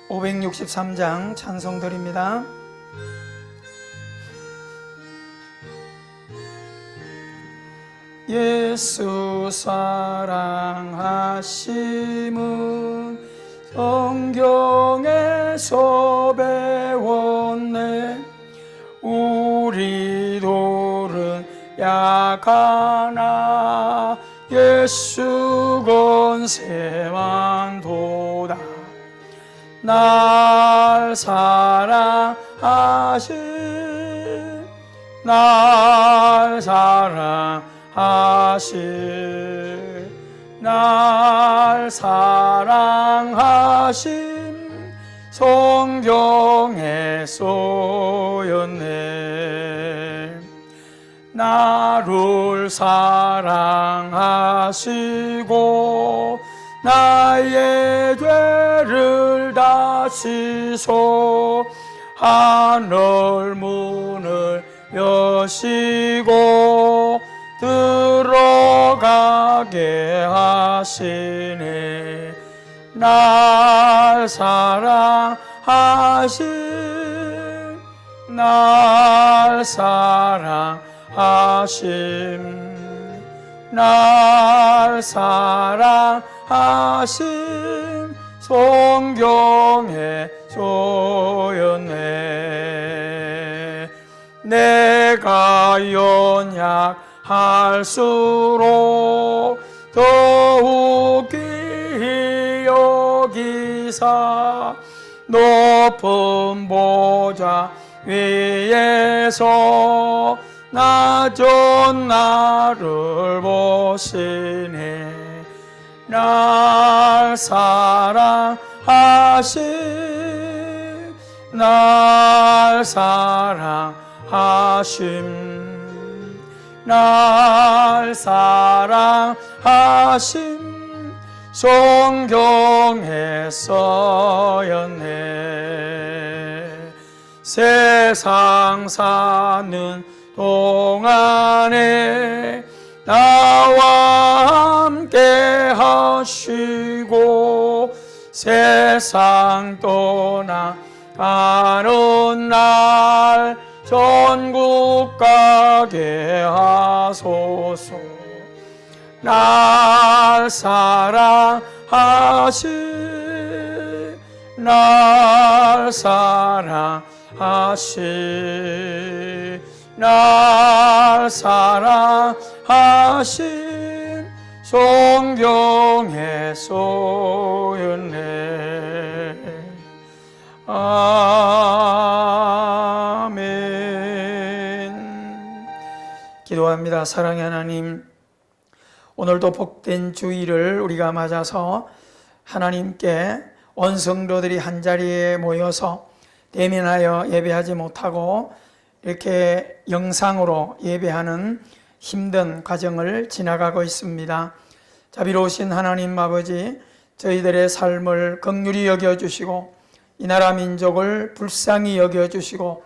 563장 찬송드립니다. 예수 사랑하심은 성경에서 배웠네. 우리들은 약하나 예수 권세만 도다. 날 사랑하신 날 사랑하신 성경에 쏘였네. 나를 사랑하시고 나의 죄를 다 씻어 하늘 문을 여시고 들어가게 하시네. 날 사랑하심 날 사랑하심 성경에 쏘였네. 내가 연약할수록 더욱 귀히 여기사 높은 보좌 위에서 낮은 나를 보시네. 날 사랑하심 날 사랑하심 성경에 써였네. 세상 사는 동안에 나와 함께 하시고 세상 떠나가는 날 전국 가게 하소서. 날 사랑하심 날 사랑하심 성경에 쏘였네. 아멘. 기도합니다. 사랑의 하나님, 오늘도 복된 주일을 우리가 맞아서 하나님께 온 성도들이 한자리에 모여서 대면하여 예배하지 못하고 이렇게 영상으로 예배하는 힘든 과정을 지나가고 있습니다. 자비로우신 하나님 아버지, 저희들의 삶을 긍휼히 여겨주시고 이 나라 민족을 불쌍히 여겨주시고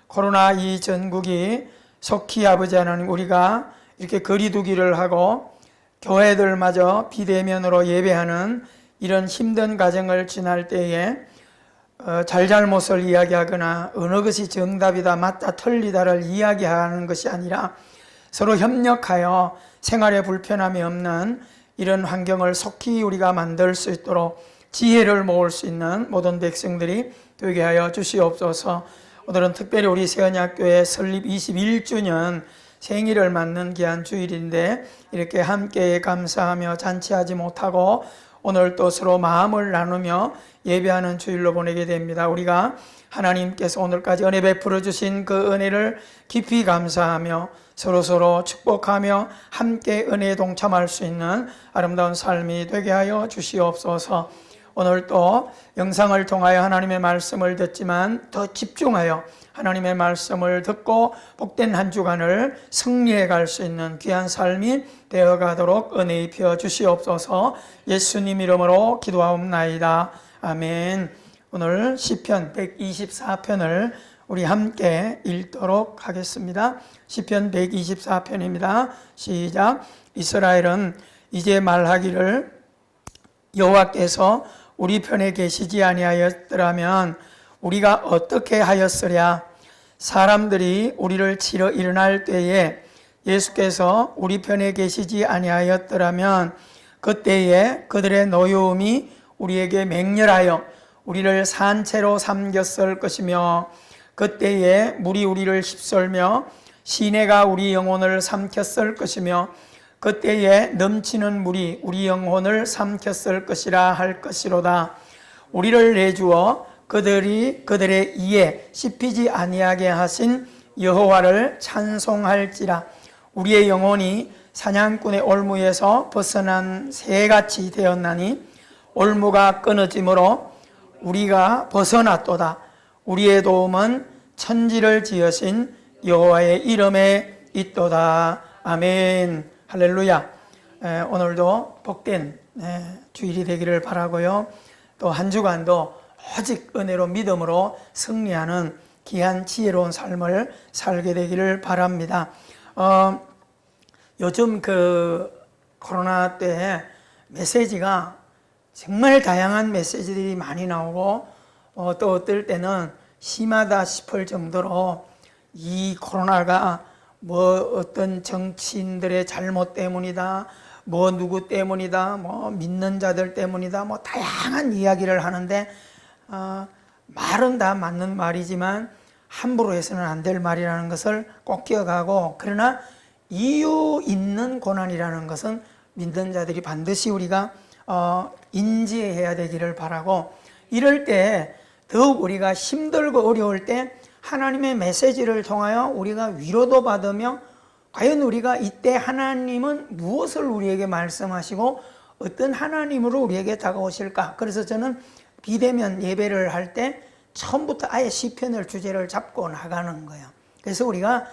코로나 이 전국이 속히 아버지 하나님 우리가 이렇게 거리두기를 하고 교회들마저 비대면으로 예배하는 이런 힘든 과정을 지날 때에 잘잘못을 이야기하거나 어느 것이 정답이다 맞다 틀리다를 이야기하는 것이 아니라 서로 협력하여 생활에 불편함이 없는 이런 환경을 속히 우리가 만들 수 있도록 지혜를 모을 수 있는 모든 백성들이 되게 하여 주시옵소서. 오늘은 특별히 우리 세언약교회 설립 21주년 생일을 맞는 귀한 주일인데 이렇게 함께 감사하며 잔치하지 못하고 오늘 또 서로 마음을 나누며 예배하는 주일로 보내게 됩니다. 우리가 하나님께서 오늘까지 은혜 베풀어 주신 그 은혜를 깊이 감사하며 서로서로 축복하며 함께 은혜에 동참할 수 있는 아름다운 삶이 되게 하여 주시옵소서. 오늘 또 영상을 통하여 하나님의 말씀을 듣지만 더 집중하여 하나님의 말씀을 듣고 복된 한 주간을 승리해 갈 수 있는 귀한 삶이 되어가도록 은혜 입혀 주시옵소서. 예수님 이름으로 기도하옵나이다. 아멘. 오늘 시편 124편을 우리 함께 읽도록 하겠습니다. 시편 124편입니다. 시작. 이스라엘은 이제 말하기를 여호와께서 우리 편에 계시지 아니하였더라면 우리가 어떻게 하였으랴. 사람들이 우리를 치러 일어날 때에 예수께서 우리 편에 계시지 아니하였더라면 그때에 그들의 노여움이 우리에게 맹렬하여 우리를 산채로 삼켰을 것이며 그때에 물이 우리를 휩쓸며 시내가 우리 영혼을 삼켰을 것이며 그때에 넘치는 물이 우리 영혼을 삼켰을 것이라 할 것이로다. 우리를 내주어 그들의 이에 씹히지 아니하게 하신 여호와를 찬송할지라. 우리의 영혼이 사냥꾼의 올무에서 벗어난 새같이 되었나니 올무가 끊어짐으로 우리가 벗어났도다. 우리의 도움은 천지를 지으신 여호와의 이름에 있도다. 아멘. 할렐루야. 오늘도 복된 주일이 되기를 바라고요. 또 한 주간도 오직 은혜로 믿음으로 승리하는 귀한 지혜로운 삶을 살게 되기를 바랍니다. 요즘 그 코로나 때 메시지가 정말 다양한 메시지들이 많이 나오고 또 어떨 때는 심하다 싶을 정도로 이 코로나가 뭐 어떤 정치인들의 잘못 때문이다, 뭐 누구 때문이다, 뭐 믿는 자들 때문이다, 뭐 다양한 이야기를 하는데 말은 다 맞는 말이지만 함부로 해서는 안 될 말이라는 것을 꼭 기억하고, 그러나 이유 있는 고난이라는 것은 믿는 자들이 반드시 우리가 인지해야 되기를 바라고, 이럴 때 더욱 우리가 힘들고 어려울 때 하나님의 메시지를 통하여 우리가 위로도 받으며, 과연 우리가 이때 하나님은 무엇을 우리에게 말씀하시고 어떤 하나님으로 우리에게 다가오실까. 그래서 저는 비대면 예배를 할 때 처음부터 아예 시편을 주제를 잡고 나가는 거예요. 그래서 우리가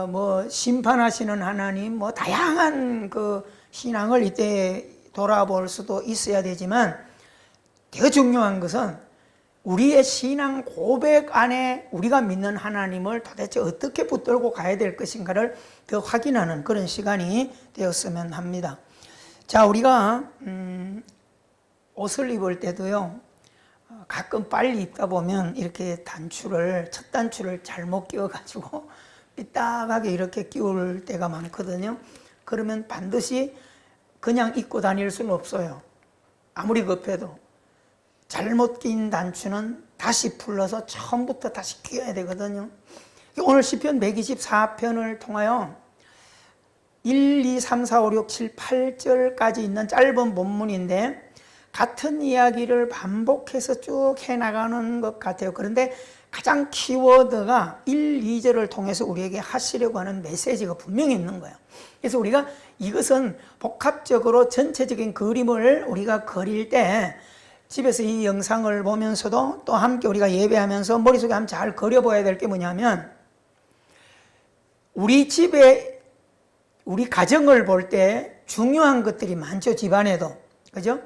뭐 심판하시는 하나님, 뭐 다양한 그 신앙을 이때 돌아볼 수도 있어야 되지만, 더 중요한 것은 우리의 신앙 고백 안에 우리가 믿는 하나님을 도대체 어떻게 붙들고 가야 될 것인가를 더 확인하는 그런 시간이 되었으면 합니다. 자, 우리가 옷을 입을 때도요, 가끔 빨리 입다 보면 이렇게 첫 단추를 잘못 끼워가지고 삐딱하게 이렇게 끼울 때가 많거든요. 그러면 반드시 그냥 입고 다닐 수는 없어요. 아무리 급해도. 잘못 낀 단추는 다시 풀러서 처음부터 다시 끼워야 되거든요. 오늘 시편 124편을 통하여 1, 2, 3, 4, 5, 6, 7, 8절까지 있는 짧은 본문인데 같은 이야기를 반복해서 쭉 해나가는 것 같아요. 그런데 가장 키워드가 1, 2절을 통해서 우리에게 하시려고 하는 메시지가 분명히 있는 거예요. 그래서 우리가 이것은 복합적으로 전체적인 그림을 우리가 그릴 때 집에서 이 영상을 보면서도 또 함께 우리가 예배하면서 머릿속에 한번 잘 그려봐야 될 게 뭐냐면, 우리 집에 우리 가정을 볼 때 중요한 것들이 많죠. 집안에도. 그죠?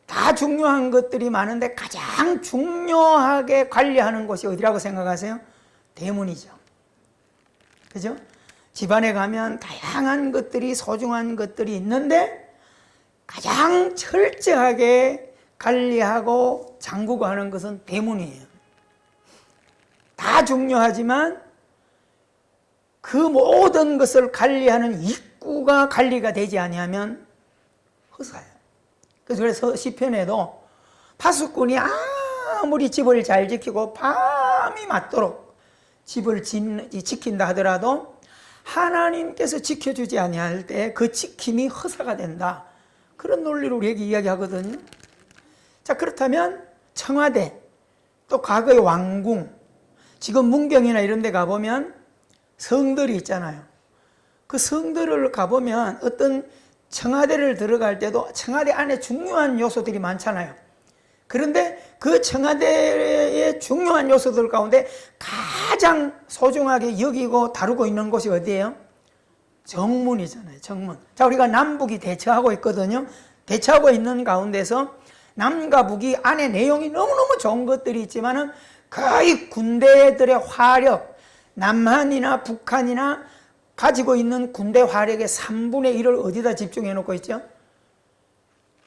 다 중요한 것들이 많은데 가장 중요하게 관리하는 곳이 어디라고 생각하세요? 대문이죠. 그죠? 집안에 가면 다양한 것들이, 소중한 것들이 있는데 가장 철저하게 관리하고 잠그고 하는 것은 대문이에요. 다 중요하지만 그 모든 것을 관리하는 입구가 관리가 되지 아니하면 허사예요. 그래서 시편에도 파수꾼이 아무리 집을 잘 지키고 밤이 맞도록 집을 지킨다 하더라도 하나님께서 지켜주지 아니할 때 그 지킴이 허사가 된다. 그런 논리를 우리에게 이야기하거든요. 자, 그렇다면 청와대, 또 과거의 왕궁, 지금 문경이나 이런 데 가보면 성들이 있잖아요. 그 성들을 가보면 어떤 청와대를 들어갈 때도 청와대 안에 중요한 요소들이 많잖아요. 그런데 그 청와대의 중요한 요소들 가운데 가장 소중하게 여기고 다루고 있는 곳이 어디예요? 정문이잖아요. 정문. 자, 우리가 남북이 대처하고 있거든요. 대처하고 있는 가운데서 남과 북이 안에 내용이 너무너무 좋은 것들이 있지만은 거의 군대들의 화력, 남한이나 북한이나 가지고 있는 군대 화력의 3분의 1을 어디다 집중해 놓고 있죠?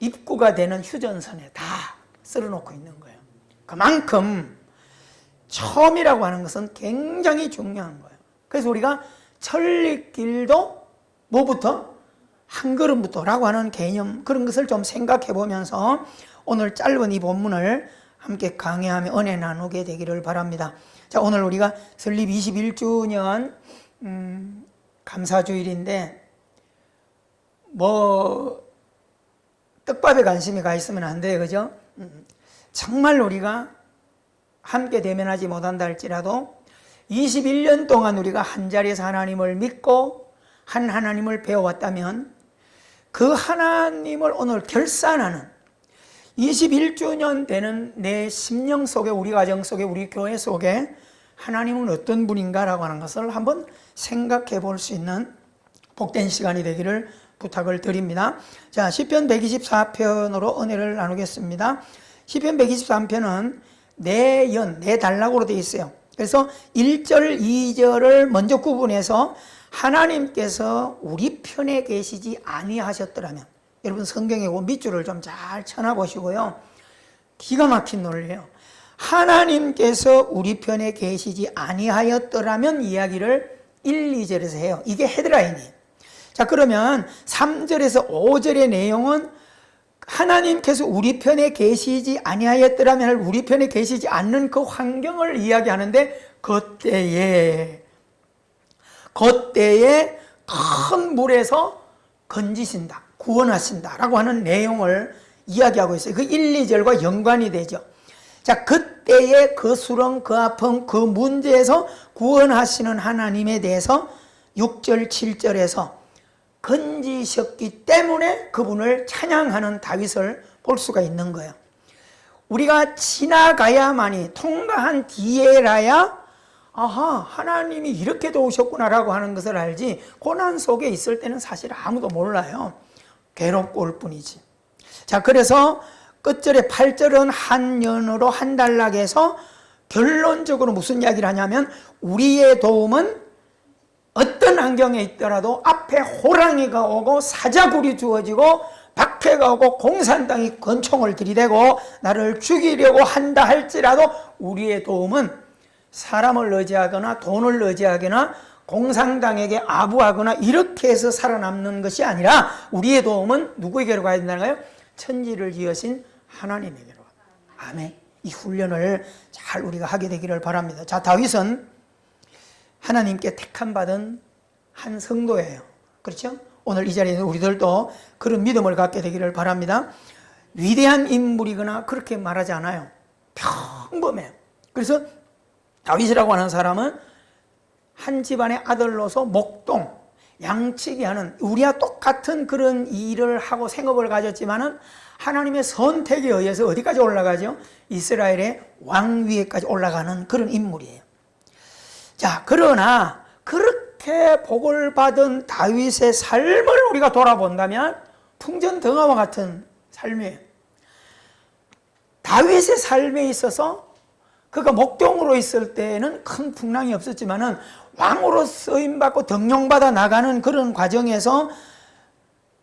입구가 되는 휴전선에 다 쓸어놓고 있는 거예요. 그만큼 처음이라고 하는 것은 굉장히 중요한 거예요. 그래서 우리가 천리길도 뭐부터? 한 걸음부터라고 하는 개념, 그런 것을 좀 생각해 보면서 오늘 짧은 이 본문을 함께 강해하며 은혜 나누게 되기를 바랍니다. 자, 오늘 우리가 설립 21주년 감사주일인데 떡밥에 관심이 가 있으면 안 돼요, 그죠? 정말 우리가 함께 대면하지 못한다 할지라도 21년 동안 우리가 한자리에서 하나님을 믿고 한 하나님을 배워왔다면 그 하나님을 오늘 결산하는 21주년 되는 내 심령 속에, 우리 가정 속에, 우리 교회 속에 하나님은 어떤 분인가라고 하는 것을 한번 생각해 볼 수 있는 복된 시간이 되기를 부탁을 드립니다. 자, 시편 124편으로 은혜를 나누겠습니다. 시편 123편은 내 단락으로 되어 있어요. 그래서 1절, 2절을 먼저 구분해서 하나님께서 우리 편에 계시지 아니하셨더라면, 여러분 성경에 그 밑줄을 좀 잘 쳐놔보시고요. 기가 막힌 논리예요. 하나님께서 우리 편에 계시지 아니하였더라면 이야기를 1, 2절에서 해요. 이게 헤드라인이에요. 자, 그러면 3절에서 5절의 내용은 하나님께서 우리 편에 계시지 아니하였더라면 우리 편에 계시지 않는 그 환경을 이야기하는데 그때에 큰 물에서 건지신다, 구원하신다 라고 하는 내용을 이야기하고 있어요. 그 1, 2절과 연관이 되죠. 자, 그때의 그 수렁, 그 아픔, 그 문제에서 구원하시는 하나님에 대해서 6절, 7절에서 건지셨기 때문에 그분을 찬양하는 다윗을 볼 수가 있는 거예요. 우리가 지나가야만이, 통과한 뒤에라야 아하, 하나님이 이렇게 도우셨구나라고 하는 것을 알지, 고난 속에 있을 때는 사실 아무도 몰라요. 괴롭고 올 뿐이지. 자, 그래서 끝절에 8절은 한 연으로 한 단락에서 결론적으로 무슨 이야기를 하냐면 우리의 도움은 어떤 환경에 있더라도 앞에 호랑이가 오고 사자굴이 주어지고 박해가 오고 공산당이 권총을 들이대고 나를 죽이려고 한다 할지라도 우리의 도움은 사람을 의지하거나 돈을 의지하거나 공산당에게 아부하거나 이렇게 해서 살아남는 것이 아니라 우리의 도움은 누구에게로 가야 된다는 거예요? 천지를 지으신 하나님에게로. 아멘. 이 훈련을 잘 우리가 하게 되기를 바랍니다. 자, 다윗은 하나님께 택함받은 한 성도예요. 그렇죠? 오늘 이 자리에 우리들도 그런 믿음을 갖게 되기를 바랍니다. 위대한 인물이거나 그렇게 말하지 않아요. 평범해요. 그래서 다윗이라고 하는 사람은 한 집안의 아들로서 목동, 양치기 하는 우리와 똑같은 그런 일을 하고 생업을 가졌지만은 하나님의 선택에 의해서 어디까지 올라가죠? 이스라엘의 왕위에까지 올라가는 그런 인물이에요. 자, 그러나 그렇게 복을 받은 다윗의 삶을 우리가 돌아본다면 풍전등화와 같은 삶이에요. 다윗의 삶에 있어서 그가 목동으로 있을 때는 큰 풍랑이 없었지만은 왕으로 쓰임받고 등용받아 나가는 그런 과정에서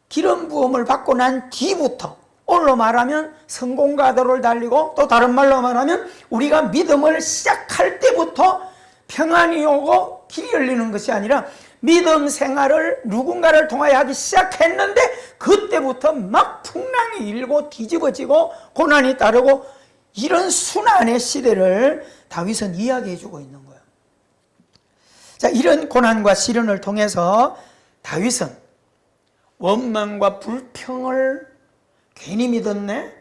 기름 부음을 받고 난 뒤부터 오늘로 말하면 성공가도를 달리고 또 다른 말로 말하면 우리가 믿음을 시작할 때부터 평안이 오고 길이 열리는 것이 아니라 믿음 생활을 누군가를 통하여 하기 시작했는데 그때부터 막 풍랑이 일고 뒤집어지고 고난이 따르고 이런 순환의 시대를 다윗은 이야기해 주고 있는 거예요. 자, 이런 고난과 시련을 통해서 다윗은 원망과 불평을 괜히 믿었네?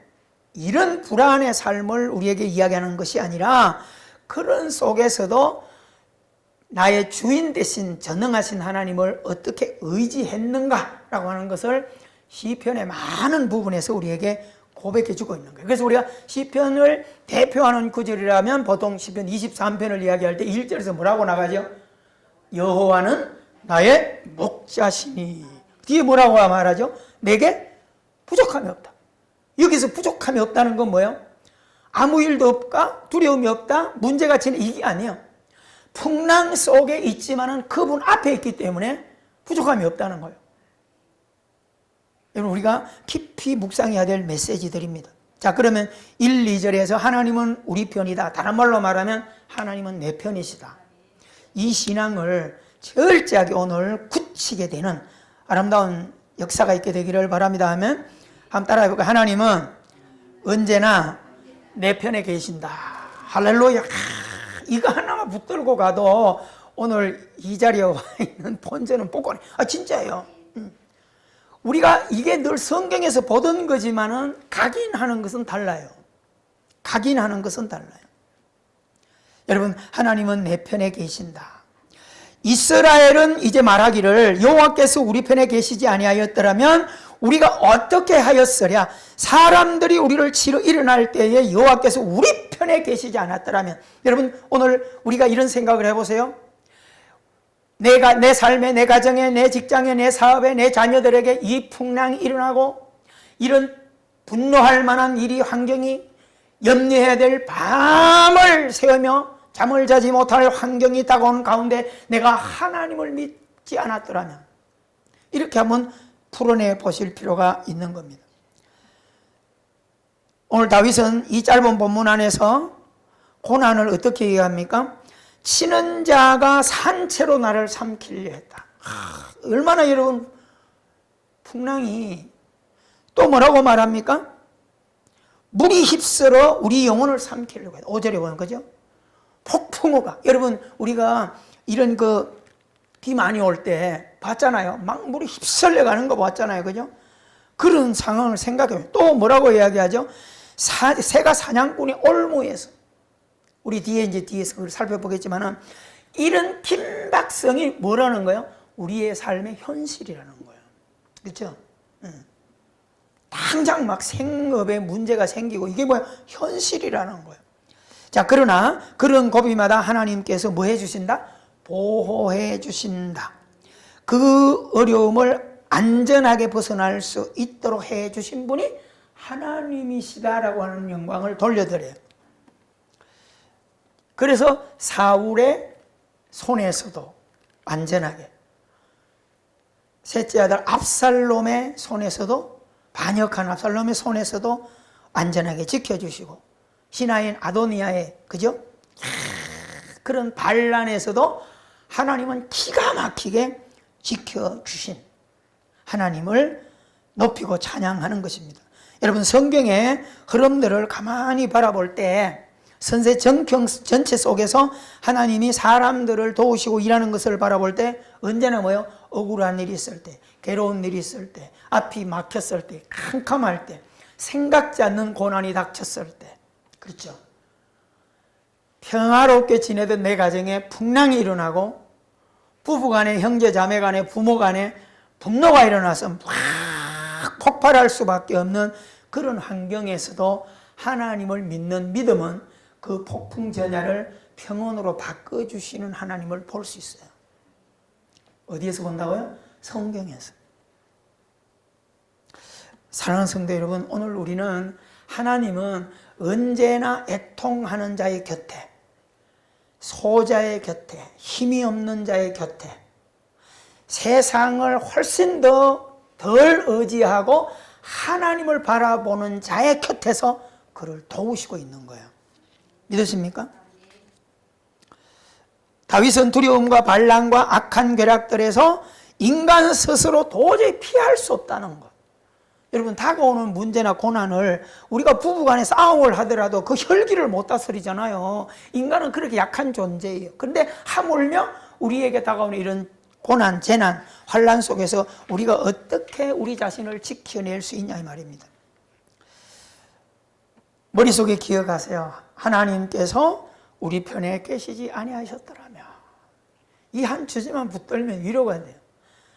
이런 불안의 삶을 우리에게 이야기하는 것이 아니라 그런 속에서도 나의 주인 대신 전능하신 하나님을 어떻게 의지했는가라고 하는 것을 시편의 많은 부분에서 우리에게 고백해 주고 있는 거예요. 그래서 우리가 시편을 대표하는 구절이라면 보통 시편 23편을 이야기할 때 1절에서 뭐라고 나가죠? 여호와는 나의 목자시니. 뒤에 뭐라고 말하죠? 내게 부족함이 없다. 여기서 부족함이 없다는 건 뭐예요? 아무 일도 없다, 두려움이 없다, 문제가 지는 이게 아니에요. 풍랑 속에 있지만은 그분 앞에 있기 때문에 부족함이 없다는 거예요. 여러분 우리가 깊이 묵상해야 될 메시지들입니다. 자, 그러면 1, 2절에서 하나님은 우리 편이다. 다른 말로 말하면 하나님은 내 편이시다. 이 신앙을 철저하게 오늘 굳히게 되는 아름다운 역사가 있게 되기를 바랍니다 하면 한번 따라해 볼까요? 하나님은 언제나 내 편에 계신다. 할렐루야. 이거 하나만 붙들고 가도 오늘 이 자리에 와 있는 본전은 복권이. 진짜예요. 우리가 이게 늘 성경에서 보던 거지만은 각인하는 것은 달라요. 각인하는 것은 달라요. 여러분, 하나님은 내 편에 계신다. 이스라엘은 이제 말하기를 여호와께서 우리 편에 계시지 아니하였더라면 우리가 어떻게 하였으랴. 사람들이 우리를 치러 일어날 때에 여호와께서 우리 편에 계시지 않았더라면. 여러분, 오늘 우리가 이런 생각을 해보세요. 내 삶에, 내 가정에, 내 직장에, 내 사업에, 내 자녀들에게 이 풍랑이 일어나고 이런 분노할 만한 일이 환경이 염려해야 될 밤을 새우며 잠을 자지 못할 환경이 다가오는 가운데 내가 하나님을 믿지 않았더라면, 이렇게 한번 풀어내 보실 필요가 있는 겁니다. 오늘 다윗은 이 짧은 본문 안에서 고난을 어떻게 얘기합니까? 치는 자가 산채로 나를 삼키려 했다. 얼마나 여러분 풍랑이. 또 뭐라고 말합니까? 물이 휩쓸어 우리 영혼을 삼키려고 했다. 5절에 보면 그죠? 폭풍우가. 여러분 우리가 이런 비 많이 올 때 봤잖아요. 막 물이 휩쓸려 가는 거 봤잖아요. 그죠? 그런 상황을 생각해요. 또 뭐라고 이야기하죠? 새가 사냥꾼이 올무에서, 우리 뒤에서 그걸 살펴보겠지만은 이런 긴박성이 뭐라는 거예요? 우리의 삶의 현실이라는 거예요. 그렇죠? 당장 막 생업에 문제가 생기고 이게 뭐야? 현실이라는 거예요. 자, 그러나 그런 고비마다 하나님께서 뭐 해주신다? 보호해 주신다. 그 어려움을 안전하게 벗어날 수 있도록 해 주신 분이 하나님이시다라고 하는 영광을 돌려드려요. 그래서 사울의 손에서도 안전하게, 셋째 아들 압살롬의 손에서도, 반역한 압살롬의 손에서도 안전하게 지켜주시고, 신하인 아도니아의 그죠? 그런 반란에서도 하나님은 기가 막히게 지켜주신 하나님을 높이고 찬양하는 것입니다. 여러분 성경의 흐름들을 가만히 바라볼 때 선세 정경 전체 속에서 하나님이 사람들을 도우시고 일하는 것을 바라볼 때 언제나 뭐요? 억울한 일이 있을 때, 괴로운 일이 있을 때, 앞이 막혔을 때, 캄캄할 때, 생각지 않는 고난이 닥쳤을 때, 그렇죠? 평화롭게 지내던 내 가정에 풍랑이 일어나고 부부간에, 형제자매간에, 부모간에 분노가 일어나서 막 폭발할 수밖에 없는 그런 환경에서도 하나님을 믿는 믿음은 그 폭풍 전야를 평온으로 바꿔주시는 하나님을 볼 수 있어요. 어디에서 본다고요? 성경에서. 사랑하는 성도 여러분, 오늘 우리는 하나님은 언제나 애통하는 자의 곁에, 소자의 곁에, 힘이 없는 자의 곁에, 세상을 훨씬 더 덜 의지하고 하나님을 바라보는 자의 곁에서 그를 도우시고 있는 거예요. 믿으십니까? 다윗은 두려움과 반란과 악한 괴락들에서 인간 스스로 도저히 피할 수 없다는 것. 여러분 다가오는 문제나 고난을 우리가 부부간에 싸움을 하더라도 그 혈기를 못 다스리잖아요. 인간은 그렇게 약한 존재예요. 그런데 하물며 우리에게 다가오는 이런 고난, 재난, 환란 속에서 우리가 어떻게 우리 자신을 지켜낼 수 있냐 이 말입니다. 머릿속에 기억하세요. 하나님께서 우리 편에 계시지 아니하셨더라면. 이 한 주제만 붙들면 위로가 돼요.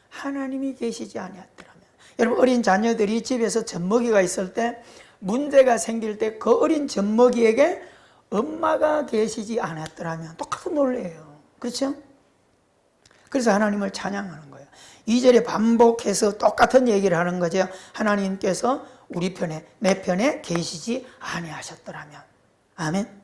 하나님이 계시지 아니하였더라면. 여러분 어린 자녀들이 집에서 젖먹이가 있을 때 문제가 생길 때 그 어린 젖먹이에게 엄마가 계시지 않았더라면 똑같은 논리예요. 그렇죠? 그래서 하나님을 찬양하는 거예요. 2절에 반복해서 똑같은 얘기를 하는 거죠. 하나님께서 우리 편에, 내 편에 계시지 아니하셨더라면. 아멘.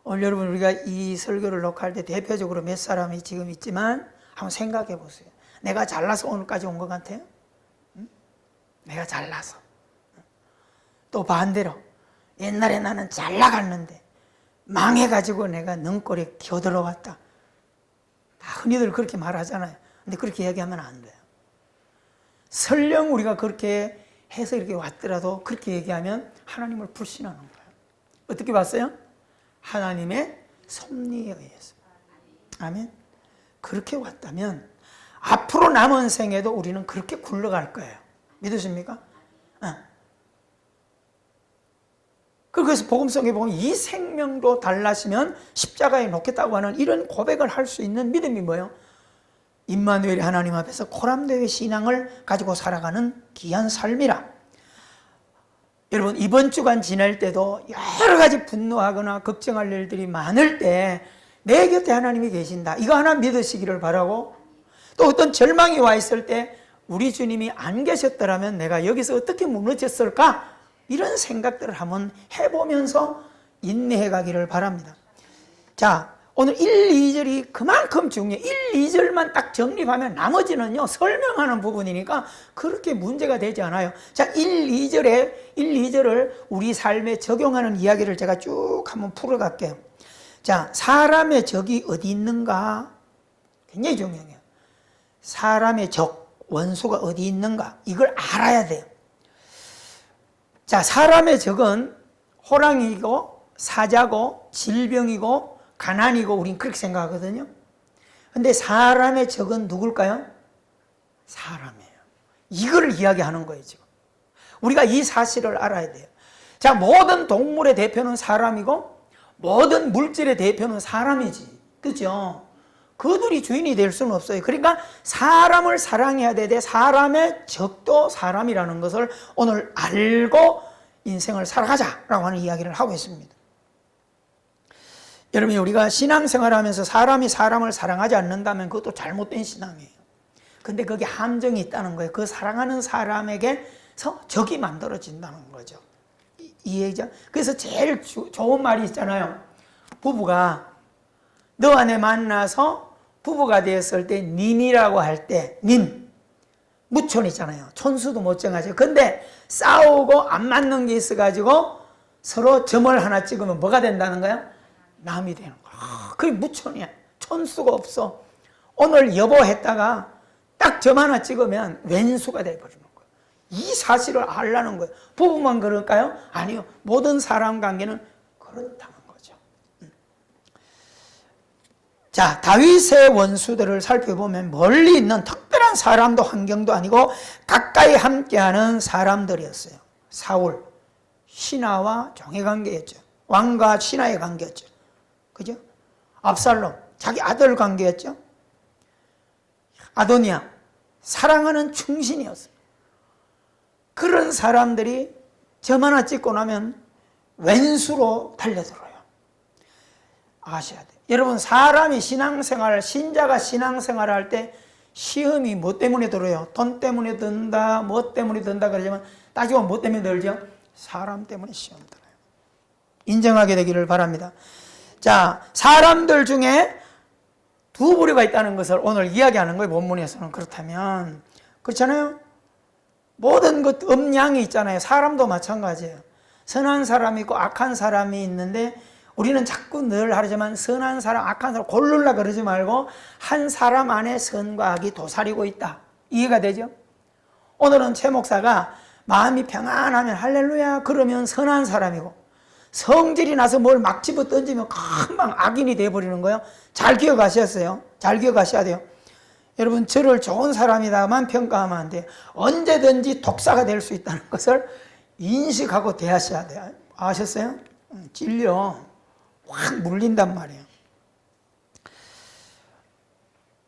오늘 여러분 우리가 이 설교를 녹화할 때 대표적으로 몇 사람이 지금 있지만 한번 생각해 보세요. 내가 잘나서 오늘까지 온 것 같아요? 내가 잘나서. 또 반대로 옛날에 나는 잘 나갔는데 망해가지고 내가 능골에 겨들어왔다. 흔히들 그렇게 말하잖아요. 근데 그렇게 얘기하면 안 돼요. 설령 우리가 그렇게 해서 이렇게 왔더라도 그렇게 얘기하면 하나님을 불신하는 거예요. 어떻게 봤어요? 하나님의 섭리에 의해서. 아멘. 그렇게 왔다면 앞으로 남은 생에도 우리는 그렇게 굴러갈 거예요. 믿으십니까? 그래서 복음성에 보면 이 생명도 달라시면 십자가에 놓겠다고 하는 이런 고백을 할 수 있는 믿음이 뭐예요? 임마누엘 하나님 앞에서 코람되의 신앙을 가지고 살아가는 귀한 삶이라. 여러분, 이번 주간 지날 때도 여러 가지 분노하거나 걱정할 일들이 많을 때 내 곁에 하나님이 계신다, 이거 하나 믿으시기를 바라고, 또 어떤 절망이 와 있을 때 우리 주님이 안 계셨더라면 내가 여기서 어떻게 무너졌을까, 이런 생각들을 한번 해보면서 인내해 가기를 바랍니다. 자, 오늘 1, 2절이 그만큼 중요해요. 1, 2절만 딱 정립하면 나머지는요 설명하는 부분이니까 그렇게 문제가 되지 않아요. 자, 1, 2절을 우리 삶에 적용하는 이야기를 제가 쭉 한번 풀어갈게요. 자, 사람의 적이 어디 있는가? 굉장히 중요해요. 사람의 적, 원수가 어디 있는가? 이걸 알아야 돼요. 자, 사람의 적은 호랑이고 사자고 질병이고 가난이고 우린 그렇게 생각하거든요. 근데 사람의 적은 누굴까요? 사람이에요. 이걸 이야기하는 거예요, 지금. 우리가 이 사실을 알아야 돼요. 자, 모든 동물의 대표는 사람이고 모든 물질의 대표는 사람이지. 그죠? 그들이 주인이 될 수는 없어요. 그러니까 사람을 사랑해야 되되 사람의 적도 사람이라는 것을 오늘 알고 인생을 살아가자라고 하는 이야기를 하고 있습니다. 여러분, 우리가 신앙생활하면서 사람이 사람을 사랑하지 않는다면 그것도 잘못된 신앙이에요. 근데 거기에 함정이 있다는 거예요. 그 사랑하는 사람에게서 적이 만들어진다는 거죠. 이해죠? 그래서 제일 좋은 말이 있잖아요. 부부가 너와 내 만나서 부부가 되었을 때 님이라고 할 때 님, 무촌 있잖아요. 촌수도 못 정하죠. 근데 싸우고 안 맞는 게 있어가지고 서로 점을 하나 찍으면 뭐가 된다는 거예요? 남이 되는 거예요. 그게 무촌이야. 촌수가 없어. 오늘 여보 했다가 딱 점 하나 찍으면 왼수가 돼버리는 거예요. 이 사실을 알라는 거예요. 부부만 그럴까요? 아니요. 모든 사람 관계는 그렇다는 거죠. 자, 다윗의 원수들을 살펴보면 멀리 있는 특별한 사람도 환경도 아니고 가까이 함께하는 사람들이었어요. 사울, 신하와 종의 관계였죠. 왕과 신하의 관계였죠. 그죠? 압살롬, 자기 아들 관계였죠. 아도니아, 사랑하는 충신이었어요. 그런 사람들이 점 하나 찍고 나면 왼수로 달려들어요. 아셔야 돼요. 여러분, 사람이 신앙생활, 신자가 신앙생활을 할 때 시험이 뭐 때문에 들어요? 돈 때문에 든다, 뭐 때문에 든다 그러지만 따지고 뭐 때문에 들죠? 사람 때문에 시험 들어요. 인정하게 되기를 바랍니다. 자, 사람들 중에 두 부류가 있다는 것을 오늘 이야기하는 거예요. 본문에서는. 그렇다면 그렇잖아요. 모든 것 음양이 있잖아요. 사람도 마찬가지예요. 선한 사람이 있고 악한 사람이 있는데 우리는 자꾸 늘 하지만 선한 사람, 악한 사람 고르려 그러지 말고 한 사람 안에 선과 악이 도사리고 있다. 이해가 되죠? 오늘은 최 목사가 마음이 평안하면 할렐루야 그러면 선한 사람이고 성질이 나서 뭘 막 집어 던지면 금방 악인이 돼버리는 거예요. 잘 기억하셨어요? 잘 기억하셔야 돼요. 여러분, 저를 좋은 사람이다만 평가하면 안 돼요. 언제든지 독사가 될 수 있다는 것을 인식하고 대하셔야 돼요. 아셨어요? 찔려. 확 물린단 말이에요.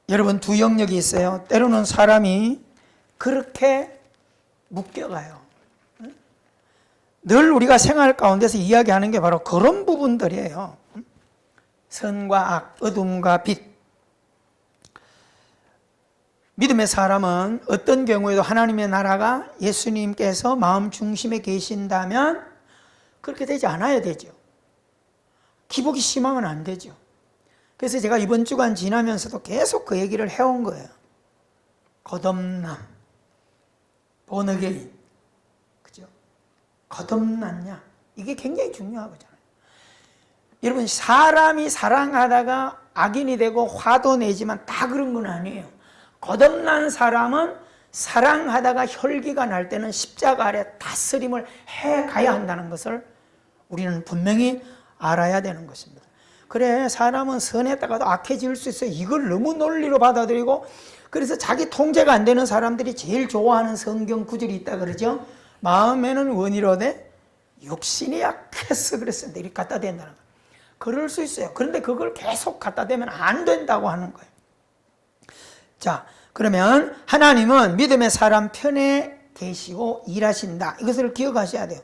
여러분, 두 영역이 있어요. 때로는 사람이 그렇게 묶여가요. 늘 우리가 생활 가운데서 이야기하는 게 바로 그런 부분들이에요. 선과 악, 어둠과 빛. 믿음의 사람은 어떤 경우에도 하나님의 나라가 예수님께서 마음 중심에 계신다면 그렇게 되지 않아야 되죠. 기복이 심하면 안 되죠. 그래서 제가 이번 주간 지나면서도 계속 그 얘기를 해온 거예요. 거듭남, 본어게인, 거듭났냐? 이게 굉장히 중요하거든요. 여러분, 사람이 사랑하다가 악인이 되고 화도 내지만 다 그런 건 아니에요. 거듭난 사람은 사랑하다가 혈기가 날 때는 십자가 아래 다스림을 해 가야 한다는 것을 우리는 분명히 알아야 되는 것입니다. 그래, 사람은 선했다가도 악해질 수 있어요. 이걸 너무 논리로 받아들이고, 그래서 자기 통제가 안 되는 사람들이 제일 좋아하는 성경 구절이 있다 그러죠. 마음에는 원이로되 육신이 약해서 그랬습니다. 이렇게 갖다 댄다는 거예요. 그럴 수 있어요. 그런데 그걸 계속 갖다 대면 안 된다고 하는 거예요. 자, 그러면 하나님은 믿음의 사람 편에 계시고 일하신다. 이것을 기억하셔야 돼요.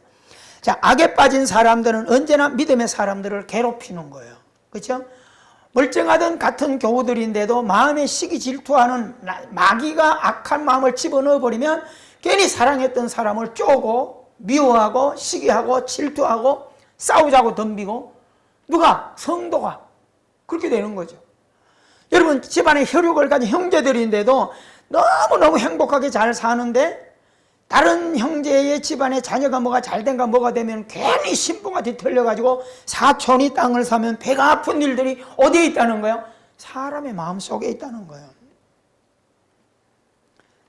자, 악에 빠진 사람들은 언제나 믿음의 사람들을 괴롭히는 거예요. 그렇죠? 멀쩡하던 같은 교우들인데도 마음에 시기 질투하는 마귀가 악한 마음을 집어넣어 버리면 괜히 사랑했던 사람을 쪼고 미워하고 시기하고 질투하고 싸우자고 덤비고, 누가? 성도가 그렇게 되는 거죠. 여러분, 집안에 혈육을 가진 형제들인데도 너무너무 행복하게 잘 사는데 다른 형제의 집안에 자녀가 뭐가 잘된가 뭐가 되면 괜히 신부가 뒤틀려가지고 사촌이 땅을 사면 배가 아픈 일들이 어디에 있다는 거예요? 사람의 마음속에 있다는 거예요.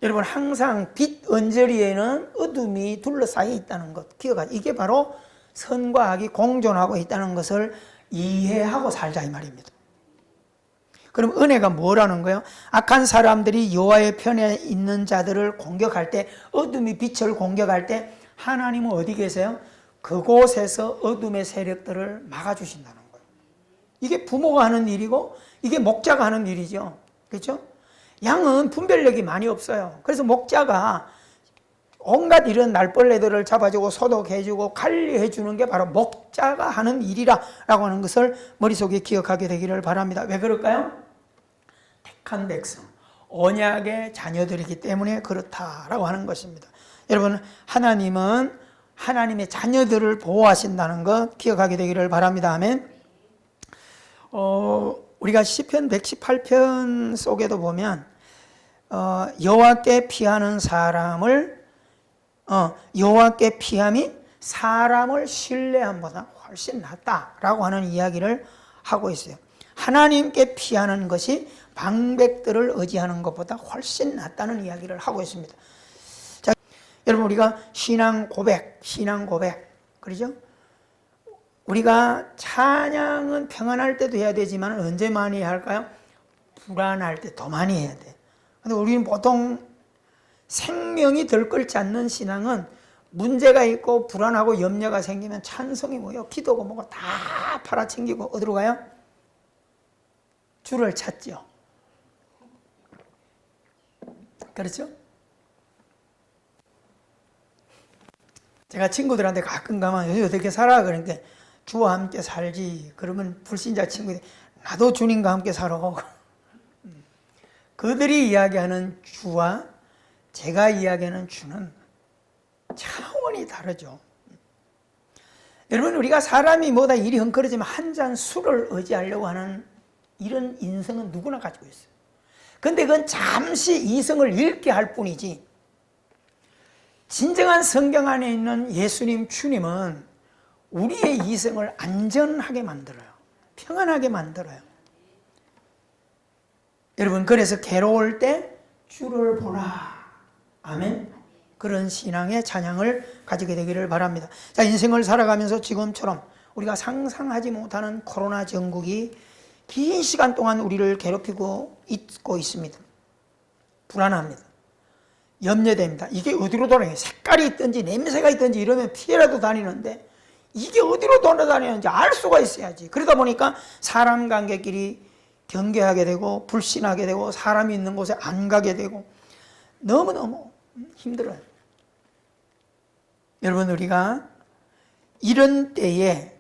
여러분, 항상 빛 언저리에는 어둠이 둘러싸여 있다는 것 기억하세요. 이게 바로 선과 악이 공존하고 있다는 것을 이해하고 살자 이 말입니다. 그럼 은혜가 뭐라는 거예요? 악한 사람들이 여호와의 편에 있는 자들을 공격할 때, 어둠이 빛을 공격할 때 하나님은 어디 계세요? 그곳에서 어둠의 세력들을 막아주신다는 거예요. 이게 부모가 하는 일이고 이게 목자가 하는 일이죠. 그렇죠? 양은 분별력이 많이 없어요. 그래서 목자가 온갖 이런 날벌레들을 잡아주고 소독해주고 관리해주는 게 바로 목자가 하는 일이라고 하는 것을 머릿속에 기억하게 되기를 바랍니다. 왜 그럴까요? 택한 백성, 언약의 자녀들이기 때문에 그렇다라고 하는 것입니다. 여러분, 하나님은 하나님의 자녀들을 보호하신다는 것 기억하게 되기를 바랍니다. 아멘. 우리가 시편 118편 속에도 보면 여호와께 피하는 사람을 여호와께 피함이 사람을 신뢰함보다 훨씬 낫다라고 하는 이야기를 하고 있어요. 하나님께 피하는 것이 방백들을 의지하는 것보다 훨씬 낫다는 이야기를 하고 있습니다. 자, 여러분, 우리가 신앙 고백, 그러죠? 우리가 찬양은 평안할 때도 해야 되지만 언제 많이 할까요? 불안할 때 더 많이 해야 돼. 근데 우리는 보통 생명이 들끓지 않는 신앙은 문제가 있고 불안하고 염려가 생기면 찬송이 뭐요? 기도고 뭐고 다 팔아챙기고 어디로 가요? 주를 찾죠. 그렇죠? 제가 친구들한테 가끔 가면 요즘 어떻게 살아? 그러니까 주와 함께 살지. 그러면 불신자 친구들이 나도 주님과 함께 살아. 그들이 이야기하는 주와 제가 이야기하는 주는 차원이 다르죠. 여러분, 우리가 사람이 뭐다 일이 헝클어지면 한 잔 술을 의지하려고 하는 이런 인성은 누구나 가지고 있어요. 근데 그건 잠시 이성을 잃게 할 뿐이지, 진정한 성경 안에 있는 예수님, 주님은 우리의 이성을 안전하게 만들어요. 평안하게 만들어요. 여러분, 그래서 괴로울 때 주를 보라. 아멘. 그런 신앙의 찬양을 가지게 되기를 바랍니다. 자, 인생을 살아가면서 지금처럼 우리가 상상하지 못하는 코로나 전국이 긴 시간 동안 우리를 괴롭히고 있고 있습니다. 불안합니다. 염려됩니다. 이게 어디로 돌아다니는지, 색깔이 있든지 냄새가 있든지 이러면 피해라도 다니는데 이게 어디로 돌아다니는지 알 수가 있어야지. 그러다 보니까 사람 관계끼리 경계하게 되고 불신하게 되고 사람이 있는 곳에 안 가게 되고 너무너무 힘들어요. 여러분, 우리가 이런 때에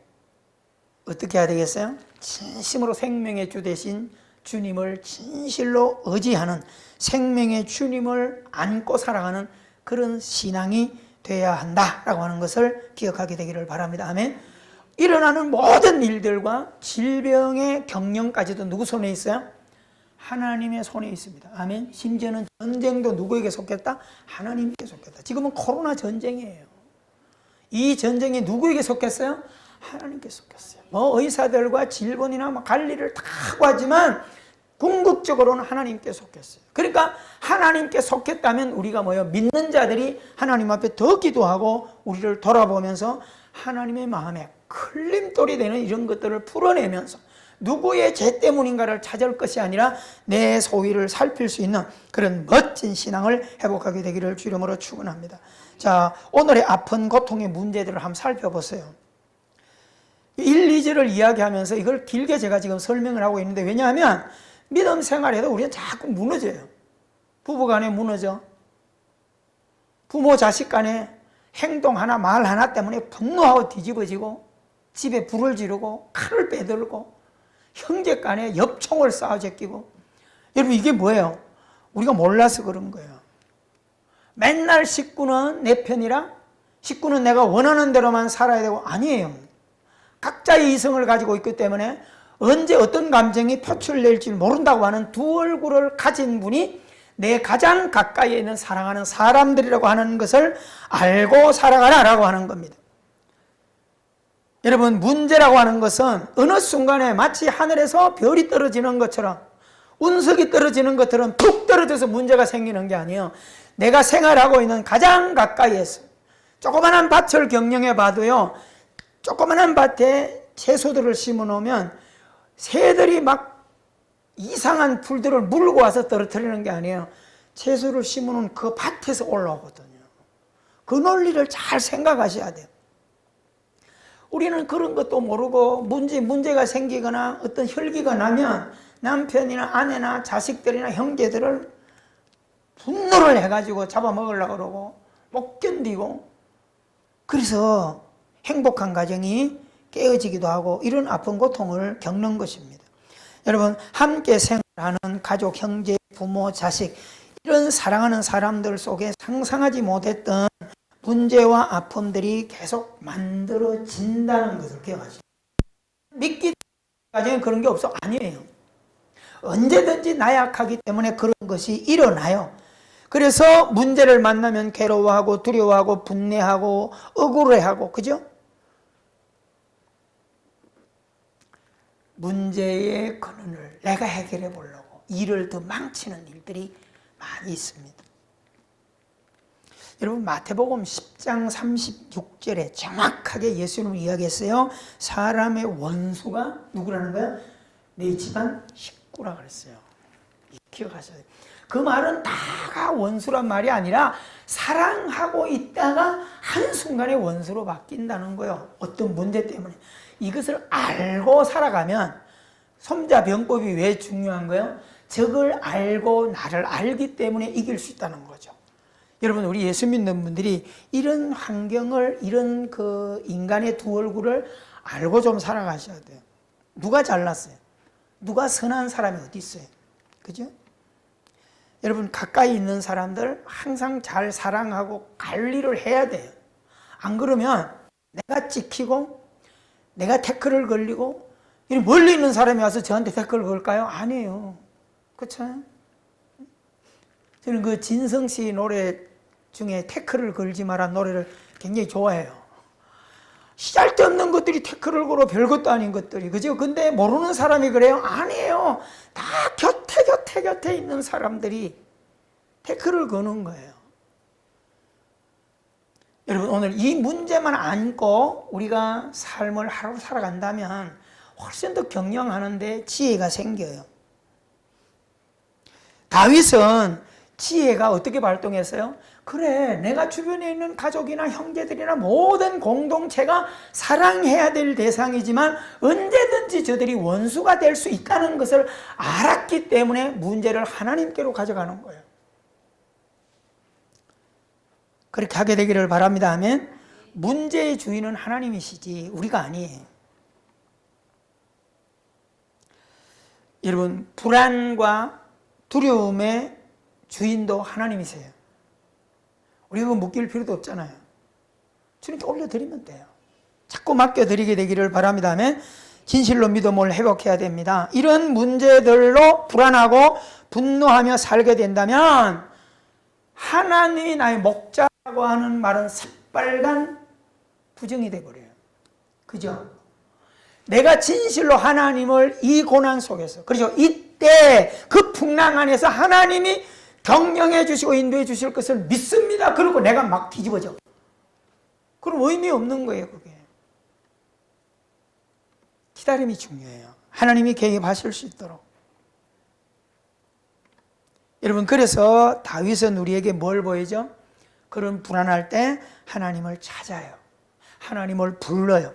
어떻게 해야 되겠어요? 진심으로 생명의 주 되신 주님을 진실로 의지하는, 생명의 주님을 안고 살아가는 그런 신앙이 돼야 한다라고 하는 것을 기억하게 되기를 바랍니다. 아멘. 일어나는 모든 일들과 질병의 경영까지도 누구 손에 있어요? 하나님의 손에 있습니다. 아멘. 심지어는 전쟁도 누구에게 속했다? 하나님께 속했다. 지금은 코로나 전쟁이에요. 이 전쟁이 누구에게 속했어요? 하나님께 속했어요. 뭐 의사들과 질본이나 뭐 관리를 다 하고 하지만 궁극적으로는 하나님께 속했어요. 그러니까 하나님께 속했다면 우리가 뭐예요? 믿는 자들이 하나님 앞에 더 기도하고 우리를 돌아보면서 하나님의 마음에 걸림돌이 되는 이런 것들을 풀어내면서 누구의 죄 때문인가를 찾을 것이 아니라 내 소위를 살필 수 있는 그런 멋진 신앙을 회복하게 되기를 주 이름으로 축원합니다. 자, 오늘의 아픈 고통의 문제들을 한번 살펴보세요. 1, 2절을 이야기하면서 이걸 길게 제가 지금 설명을 하고 있는데, 왜냐하면 믿음 생활에도 우리는 자꾸 무너져요. 부부 간에 무너져. 부모 자식 간에 행동 하나 말 하나 때문에 분노하고 뒤집어지고 집에 불을 지르고 칼을 빼들고 형제 간에 엽총을 쌓아 제끼고. 여러분, 이게 뭐예요? 우리가 몰라서 그런 거예요. 맨날 식구는 내 편이라, 식구는 내가 원하는 대로만 살아야 되고, 아니에요. 각자의 이성을 가지고 있기 때문에 언제 어떤 감정이 표출될지 모른다고 하는 두 얼굴을 가진 분이 내 가장 가까이에 있는 사랑하는 사람들이라고 하는 것을 알고 살아가라라고 하는 겁니다. 여러분, 문제라고 하는 것은 어느 순간에 마치 하늘에서 별이 떨어지는 것처럼, 운석이 떨어지는 것처럼 툭 떨어져서 문제가 생기는 게 아니에요. 내가 생활하고 있는 가장 가까이에서, 조그마한 밭을 경영해 봐도요, 조그마한 밭에 채소들을 심어 놓으면 새들이 막 이상한 풀들을 물고 와서 떨어뜨리는 게 아니에요. 채소를 심어 놓은 그 밭에서 올라오거든요. 그 논리를 잘 생각하셔야 돼요. 우리는 그런 것도 모르고 문제가 생기거나 어떤 혈기가 나면 남편이나 아내나 자식들이나 형제들을 분노를 해가지고 잡아먹으려고 그러고 못 견디고, 그래서 행복한 가정이 깨어지기도 하고 이런 아픈 고통을 겪는 것입니다. 여러분, 함께 생활하는 가족, 형제, 부모, 자식, 이런 사랑하는 사람들 속에 상상하지 못했던 문제와 아픔들이 계속 만들어진다는 것을 기억하시죠. 믿기 가정에 그런 게 없어? 아니에요. 언제든지 나약하기 때문에 그런 것이 일어나요. 그래서 문제를 만나면 괴로워하고 두려워하고 분내하고 억울해하고, 그죠? 문제의 근원을 내가 해결해 보려고 일을 더 망치는 일들이 많이 있습니다. 여러분, 마태복음 10장 36절에 정확하게 예수님은 이야기했어요. 사람의 원수가 누구라는 거야? 내 집안 식구라 그랬어요. 기억하셔야 돼요. 그 말은 다가 원수란 말이 아니라 사랑하고 있다가 한순간에 원수로 바뀐다는 거예요. 어떤 문제 때문에. 이것을 알고 살아가면, 손자병법이 왜 중요한 거예요? 적을 알고 나를 알기 때문에 이길 수 있다는 거죠. 여러분, 우리 예수 믿는 분들이 이런 환경을, 이런 그 인간의 두 얼굴을 알고 좀 살아가셔야 돼요. 누가 잘났어요? 누가 선한 사람이 어디 있어요? 그죠? 여러분, 가까이 있는 사람들 항상 잘 사랑하고 관리를 해야 돼요. 안 그러면 내가 찍히고 내가 태클을 걸리고, 멀리 있는 사람이 와서 저한테 태클을 걸까요? 아니에요. 그렇죠? 저는 그 진성 씨 노래 중에 태클을 걸지 마라 노래를 굉장히 좋아해요. 쓸데없는 것들이 태클을 걸어 별것도 아닌 것들이, 그죠? 근데 모르는 사람이 그래요? 아니에요. 다 곁에 있는 사람들이 태클을 거는 거예요. 여러분, 오늘 이 문제만 안고 우리가 삶을 하루 살아간다면 훨씬 더 경영하는데 지혜가 생겨요. 다윗은 지혜가 어떻게 발동했어요? 그래, 내가 주변에 있는 가족이나 형제들이나 모든 공동체가 사랑해야 될 대상이지만 언제든지 저들이 원수가 될 수 있다는 것을 알았기 때문에 문제를 하나님께로 가져가는 거예요. 그렇게 하게 되기를 바랍니다. 아멘. 문제의 주인은 하나님이시지 우리가 아니에요. 여러분, 불안과 두려움의 주인도 하나님이세요. 우리가 그거 묶일 필요도 없잖아요. 주님께 올려드리면 돼요. 자꾸 맡겨드리게 되기를 바랍니다. 아멘. 진실로 믿음을 회복해야 됩니다. 이런 문제들로 불안하고 분노하며 살게 된다면 하나님이 나의 목자라고 하는 말은 새빨간 부정이 돼버려요. 그죠? 내가 진실로 하나님을 이 고난 속에서, 그렇죠? 이때 그 풍랑 안에서 하나님이 경영해 주시고 인도해 주실 것을 믿습니다. 그리고 내가 막 뒤집어져. 그럼 의미 없는 거예요, 그게. 기다림이 중요해요. 하나님이 개입하실 수 있도록. 여러분, 그래서 다윗은 우리에게 뭘 보이죠? 그런 불안할 때 하나님을 찾아요. 하나님을 불러요.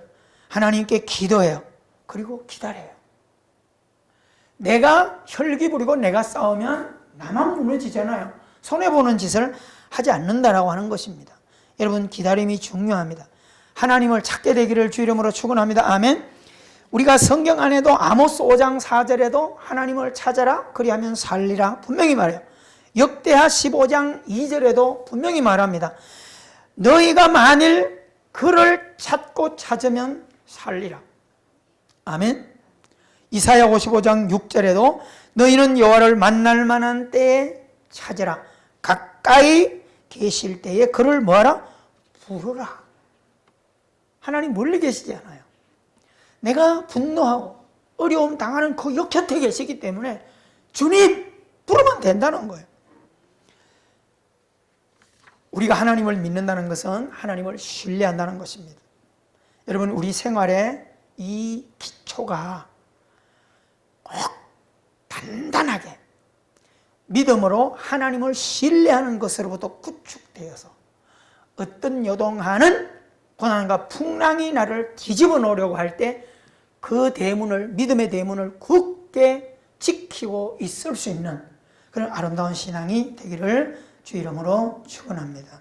하나님께 기도해요. 그리고 기다려요. 내가 혈기 부리고 내가 싸우면 나만 무너지잖아요. 손해보는 짓을 하지 않는다라고 하는 것입니다. 여러분, 기다림이 중요합니다. 하나님을 찾게 되기를 주 이름으로 축원합니다. 아멘. 우리가 성경 안에도 아모스 5장 4절에도 하나님을 찾아라 그리하면 살리라 분명히 말해요. 역대하 15장 2절에도 분명히 말합니다. 너희가 만일 그를 찾고 찾으면 살리라. 아멘. 이사야 55장 6절에도 너희는 여호와를 만날 만한 때에 찾으라. 가까이 계실 때에 그를 뭐하라? 부르라. 하나님 멀리 계시지 않아요. 내가 분노하고 어려움 당하는 그 역곁에 계시기 때문에 주님 부르면 된다는 거예요. 우리가 하나님을 믿는다는 것은 하나님을 신뢰한다는 것입니다. 여러분, 우리 생활에 이 기초가 꼭 단단하게 믿음으로 하나님을 신뢰하는 것으로부터 구축되어서 어떤 요동하는 고난과 풍랑이 나를 뒤집어 놓으려고 할 때 그 대문을, 믿음의 대문을 굳게 지키고 있을 수 있는 그런 아름다운 신앙이 되기를 주 이름으로 축원합니다.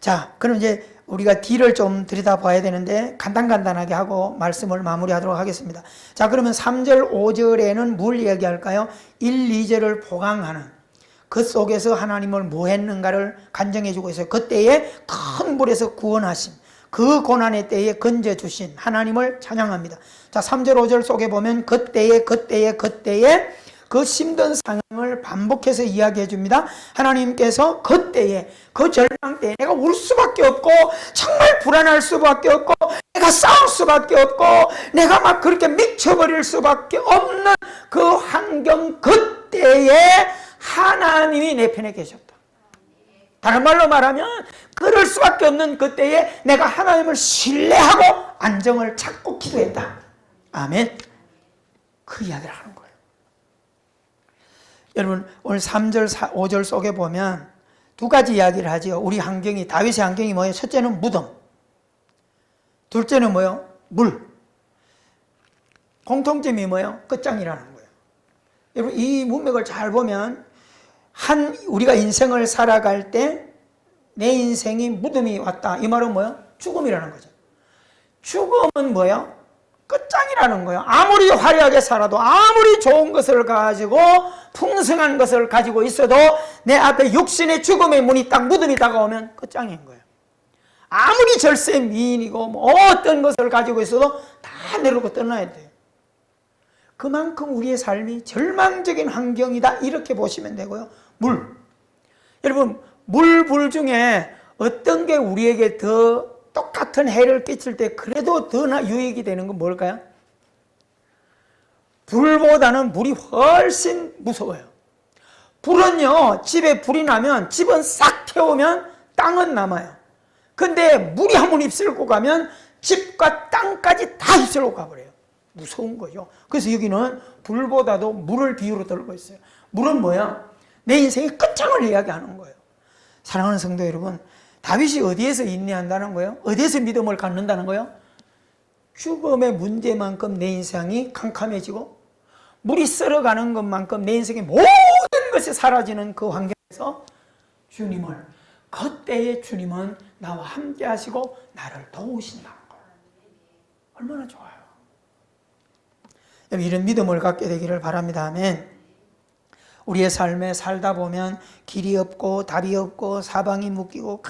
자, 그럼 이제 우리가 뒤를 좀 들여다봐야 되는데 간단하게 하고 말씀을 마무리하도록 하겠습니다. 자, 그러면 3절, 5절에는 뭘 이야기할까요? 1, 2절을 보강하는 그 속에서 하나님을 뭐 했는가를 간증해 주고 있어요. 그때에 큰 불에서 구원하심, 그 고난의 때에 건져주신 하나님을 찬양합니다. 자, 3절, 5절 속에 보면 그때에 그 힘든 상황을 반복해서 이야기해 줍니다. 하나님께서 그때에, 그 절망 때에 내가 울 수밖에 없고 정말 불안할 수밖에 없고 내가 싸울 수밖에 없고 내가 막 그렇게 미쳐버릴 수밖에 없는 그 환경 그때에 하나님이 내 편에 계셨다. 다른 말로 말하면 그럴 수밖에 없는 그때에 내가 하나님을 신뢰하고 안정을 찾고 기도했다. 아멘. 그 이야기를 하는 거예요. 여러분, 오늘 3절, 5절 속에 보면 두 가지 이야기를 하죠. 우리 환경이, 다윗의 환경이 뭐예요? 첫째는 무덤, 둘째는 뭐예요? 물. 공통점이 뭐예요? 끝장이라는 거예요. 여러분, 이 문맥을 잘 보면 우리가 인생을 살아갈 때 내 인생이 무덤이 왔다. 이 말은 뭐예요? 죽음이라는 거죠. 죽음은 뭐예요? 끝장이라는 거예요. 아무리 화려하게 살아도 아무리 좋은 것을 가지고 풍성한 것을 가지고 있어도 내 앞에 육신의 죽음의 문이 딱 무덤이 다가오면 끝장인 거예요. 아무리 절세 미인이고 뭐 어떤 것을 가지고 있어도 다 내려놓고 떠나야 돼요. 그만큼 우리의 삶이 절망적인 환경이다 이렇게 보시면 되고요. 물. 여러분, 불 중에 어떤 게 우리에게 더 똑같은 해를 끼칠 때 그래도 더 유익이 되는 건 뭘까요? 불보다는 물이 훨씬 무서워요. 불은요, 집에 불이 나면 집은 싹 태우면 땅은 남아요. 근데 물이 한번 휩쓸고 가면 집과 땅까지 다 휩쓸고 가버려요. 무서운 거죠. 그래서 여기는 불보다도 물을 비유로 들고 있어요. 물은 뭐야? 내 인생의 끝장을 이야기하는 거예요. 사랑하는 성도 여러분, 다윗이 어디에서 인내한다는 거예요? 어디에서 믿음을 갖는다는 거예요? 죽음의 문제만큼 내 인생이 캄캄해지고 물이 썰어가는 것만큼 내 인생의 모든 것이 사라지는 그 환경에서 주님을, 그때의 주님은 나와 함께 하시고 나를 도우신다는 거예요. 얼마나 좋아요. 이런 믿음을 갖게 되기를 바랍니다. 아멘. 우리의 삶에 살다 보면 길이 없고 답이 없고 사방이 묶이고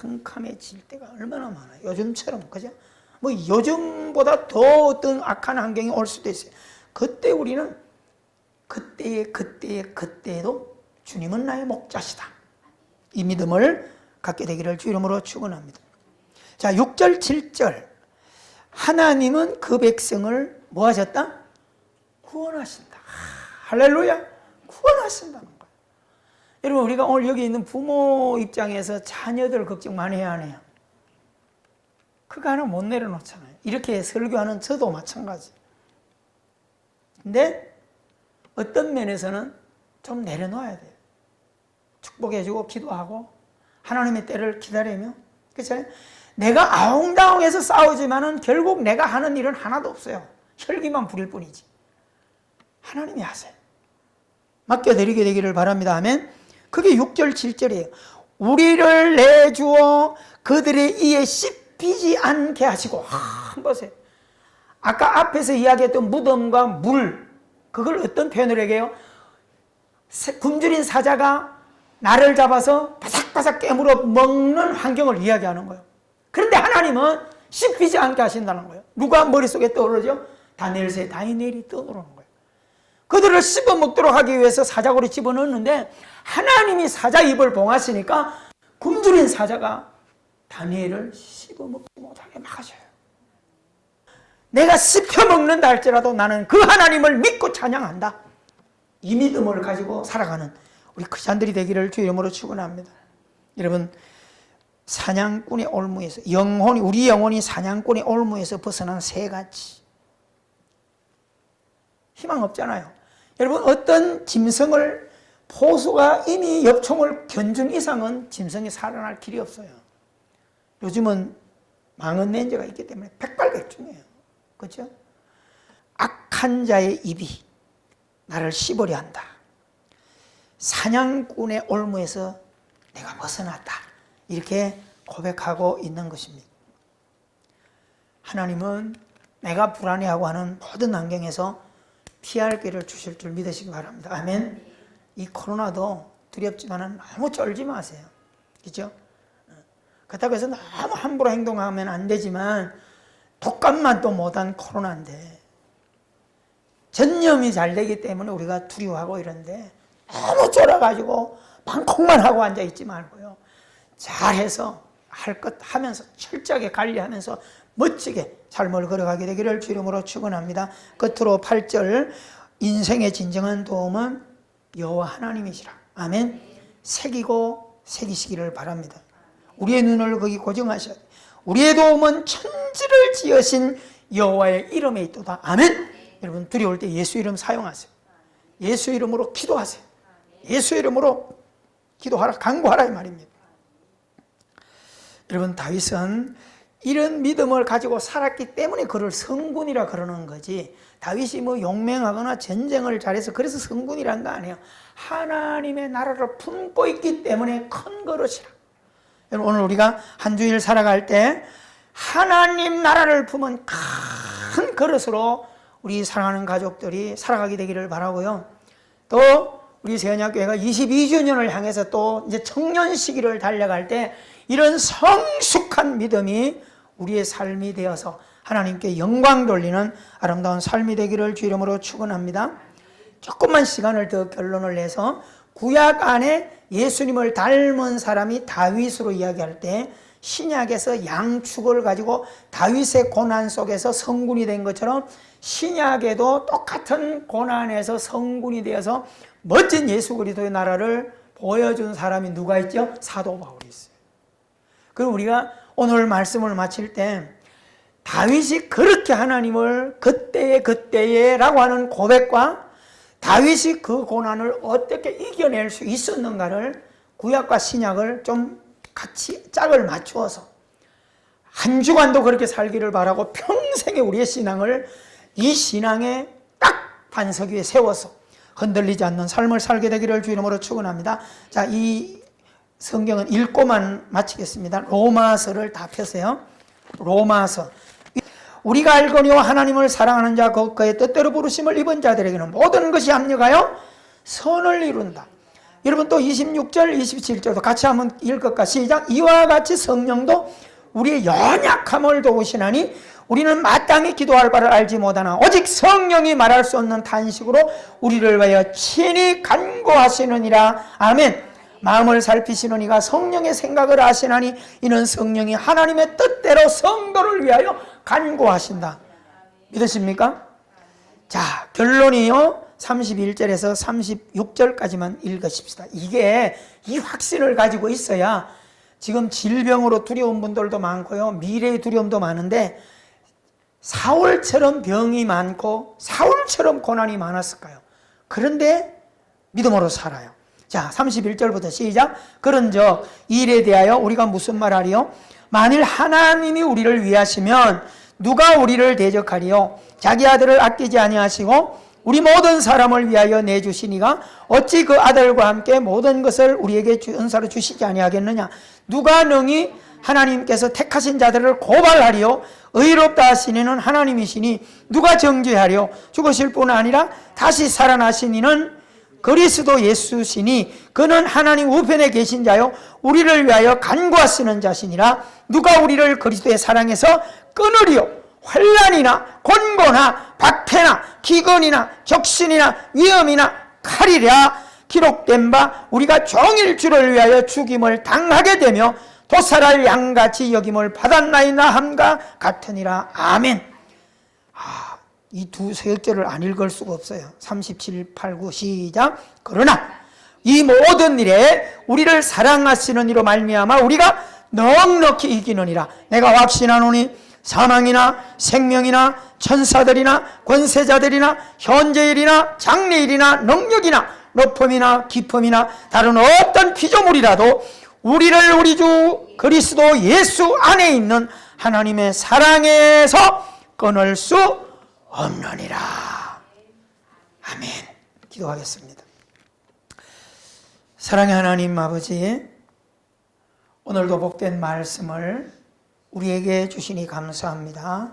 캄캄해질 때가 얼마나 많아요. 요즘처럼, 그죠? 뭐 요즘보다 더 어떤 악한 환경이 올 수도 있어요. 그때 우리는 그때에도 주님은 나의 목자시다. 이 믿음을 갖게 되기를 주 이름으로 축원합니다. 자, 6절, 7절. 하나님은 그 백성을 뭐 하셨다? 구원하신다. 할렐루야. 구원하신다는 거예요. 여러분, 우리가 오늘 여기 있는 부모 입장에서 자녀들 걱정 많이 해야 하네요. 그거 하나 못 내려놓잖아요. 이렇게 설교하는 저도 마찬가지. 근데 어떤 면에서는 좀 내려놓아야 돼요. 축복해주고 기도하고 하나님의 때를 기다리며, 그렇죠? 내가 아웅다웅해서 싸우지만은 결국 내가 하는 일은 하나도 없어요. 혈기만 부릴 뿐이지. 하나님이 하세요. 맡겨드리게 되기를 바랍니다. 아멘. 그게 6절 7절이에요. 우리를 내주어 그들의 이에 씹히지 않게 하시고. 한번 보세요. 아까 앞에서 이야기했던 무덤과 물, 그걸 어떤 표현을 해요? 굶주린 사자가 나를 잡아서 바삭바삭 깨물어 먹는 환경을 이야기하는 거예요. 그런데 하나님은 씹히지 않게 하신다는 거예요. 누가 머릿속에 떠오르죠? 다니엘이 떠오르는 거예요. 그들을 씹어 먹도록 하기 위해서 사자고리 집어넣었는데 하나님이 사자 입을 봉하시니까 굶주린 사자가 다니엘을 씹어 먹지 못하게 막으셔요. 내가 씹혀 먹는다 할지라도 나는 그 하나님을 믿고 찬양한다. 이 믿음을 가지고 살아가는 우리 크리스찬들이 되기를 주 이름으로 축원합니다. 여러분, 사냥꾼의 올무에서 우리 영혼이 사냥꾼의 올무에서 벗어난 새같이 희망 없잖아요. 여러분, 어떤 짐승을 포수가 이미 엽총을 견준 이상은 짐승이 살아날 길이 없어요. 요즘은 망언 렌즈가 있기 때문에 백발백중이에요. 그렇죠? 악한 자의 입이 나를 씹으려 한다. 사냥꾼의 올무에서 내가 벗어났다. 이렇게 고백하고 있는 것입니다. 하나님은 내가 불안해하고 하는 모든 환경에서 피할 길을 주실 줄 믿으시기 바랍니다. 아멘. 이 코로나도 두렵지만 너무 쫄지 마세요. 그렇죠? 그렇다고 해서 너무 함부로 행동하면 안 되지만 독감만 또 못한 코로나인데 전염이 잘 되기 때문에 우리가 두려워하고 이런데 너무 쫄아가지고 방콕만 하고 앉아있지 말고요. 잘해서 할 것 하면서 철저하게 관리하면서 멋지게 삶을 걸어가게 되기를 주 이름으로 축원합니다. 끝으로 8절, 인생의 진정한 도움은 여호와 하나님이시라. 아멘. 새기고 새기시기를 바랍니다. 우리의 눈을 거기 고정하셔야 돼요. 우리의 도움은 천지를 지으신 여호와의 이름에 있도다. 아멘. 여러분, 두려울 때 예수 이름 사용하세요. 예수 이름으로 기도하세요. 예수 이름으로 기도하라, 간구하라 이 말입니다. 여러분, 다윗은 이런 믿음을 가지고 살았기 때문에 그를 성군이라 그러는 거지, 다윗이 뭐 용맹하거나 전쟁을 잘해서 그래서 성군이란 거 아니에요. 하나님의 나라를 품고 있기 때문에 큰 그릇이라. 여러분, 오늘 우리가 한 주일 살아갈 때 하나님 나라를 품은 큰 그릇으로 우리 사랑하는 가족들이 살아가게 되기를 바라고요. 또 우리 세언약교회가 22주년을 향해서 또 이제 청년 시기를 달려갈 때 이런 성숙한 믿음이 우리의 삶이 되어서 하나님께 영광 돌리는 아름다운 삶이 되기를 주 이름으로 축원합니다. 조금만 시간을 더 결론을 내서 구약 안에 예수님을 닮은 사람이 다윗으로 이야기할 때 신약에서 양축을 가지고 다윗의 고난 속에서 성군이 된 것처럼 신약에도 똑같은 고난에서 성군이 되어서 멋진 예수 그리스도의 나라를 보여준 사람이 누가 있죠? 사도 바울이 있어요. 그리고 우리가 오늘 말씀을 마칠 때 다윗이 그렇게 하나님을 그때에 라고 하는 고백과 다윗이 그 고난을 어떻게 이겨낼 수 있었는가를 구약과 신약을 좀 같이 짝을 맞추어서 한 주간도 그렇게 살기를 바라고 평생의 우리의 신앙을 이 신앙의 딱 반석 위에 세워서 흔들리지 않는 삶을 살게 되기를 주 이름으로 축원합니다. 자, 이 성경은 읽고만 마치겠습니다. 로마서를 다 펴세요. 로마서. 우리가 알거니와 하나님을 사랑하는 자 곧 그의 뜻대로 부르심을 입은 자들에게는 모든 것이 합력하여 선을 이룬다. 여러분, 또 26절 27절도 같이 한번 읽을까? 시작. 이와 같이 성령도 우리의 연약함을 도우시나니 우리는 마땅히 기도할 바를 알지 못하나 오직 성령이 말할 수 없는 탄식으로 우리를 위하여 친히 간구하시느니라. 아멘. 마음을 살피시는 이가 성령의 생각을 아시나니 이는 성령이 하나님의 뜻대로 성도를 위하여 간구하신다. 믿으십니까? 자, 결론이요 31절에서 36절까지만 읽으십시다. 이게 이 확신을 가지고 있어야 지금 질병으로 두려운 분들도 많고요, 미래의 두려움도 많은데 사울처럼 병이 많고 사울처럼 고난이 많았을까요? 그런데 믿음으로 살아요. 자, 31절부터 시작. 그런즉 이 일에 대하여 우리가 무슨 말하리요? 만일 하나님이 우리를 위하시면 누가 우리를 대적하리요? 자기 아들을 아끼지 아니하시고 우리 모든 사람을 위하여 내주시니가 어찌 그 아들과 함께 모든 것을 우리에게 은사로 주시지 아니하겠느냐? 누가 능히 하나님께서 택하신 자들을 고발하리요? 의롭다 하시니는 하나님이시니 누가 정죄하리요? 죽으실 뿐 아니라 다시 살아나신 이는 그리스도 예수시니 그는 하나님 우편에 계신 자요 우리를 위하여 간구하시는 자시니라. 누가 우리를 그리스도의 사랑에서 끊으리요? 환난이나 곤고나 박해나 기근이나 적신이나 위험이나 칼이랴. 기록된 바 우리가 종일 주를 위하여 죽임을 당하게 되며 도살할 양같이 여김을 받았나이다 함과 같으니라. 아멘. 이 두 서역절을 안 읽을 수가 없어요. 37, 8, 9 시작. 그러나 이 모든 일에 우리를 사랑하시는 이로 말미암아 우리가 넉넉히 이기느니라. 내가 확신하노니 사망이나 생명이나 천사들이나 권세자들이나 현재일이나 장래일이나 능력이나 높음이나 깊음이나 다른 어떤 피조물이라도 우리를 우리 주 그리스도 예수 안에 있는 하나님의 사랑에서 끊을 수 없느니라. 아멘. 기도하겠습니다. 사랑의 하나님 아버지, 오늘도 복된 말씀을 우리에게 주시니 감사합니다.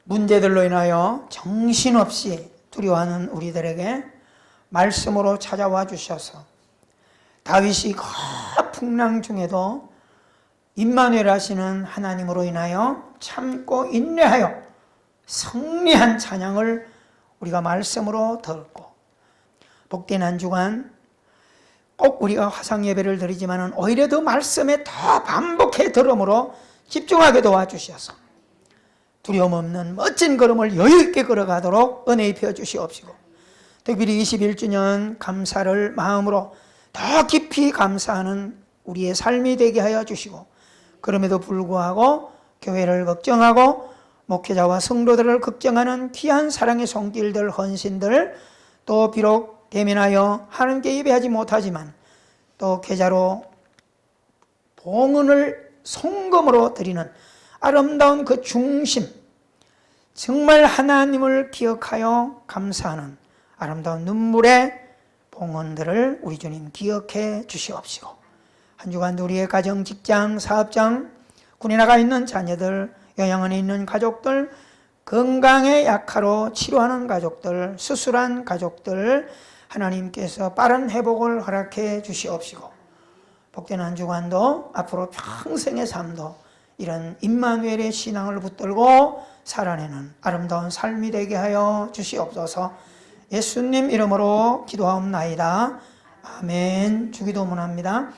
문제들로 인하여 정신없이 두려워하는 우리들에게 말씀으로 찾아와 주셔서 다윗이 풍랑 중에도 임마누엘 하시는 하나님으로 인하여 참고 인내하여 승리한 찬양을 우리가 말씀으로 듣고 복된 한 주간 꼭 우리가 화상 예배를 드리지만 오히려 더 말씀에 더 반복해 들음으로 집중하게 도와주셔서 두려움 없는 멋진 걸음을 여유 있게 걸어가도록 은혜 입혀 주시옵시고 특별히 21주년 감사를 마음으로 더 깊이 감사하는 우리의 삶이 되게 하여 주시고 그럼에도 불구하고 교회를 걱정하고 목회자와 성도들을 걱정하는 귀한 사랑의 손길들, 헌신들 또 비록 대면하여 하나님께 예배하지 못하지만 또 계좌로 봉헌을 송금으로 드리는 아름다운 그 중심, 정말 하나님을 기억하여 감사하는 아름다운 눈물의 봉헌들을 우리 주님 기억해 주시옵시고 한 주간도 우리의 가정, 직장, 사업장, 군에 나가 있는 자녀들, 요양원에 있는 가족들, 건강에 약하로 치료하는 가족들, 수술한 가족들 하나님께서 빠른 회복을 허락해 주시옵시고 복된 한 주간도 앞으로 평생의 삶도 이런 임마누엘의 신앙을 붙들고 살아내는 아름다운 삶이 되게 하여 주시옵소서. 예수님 이름으로 기도하옵나이다. 아멘. 주기도문합니다.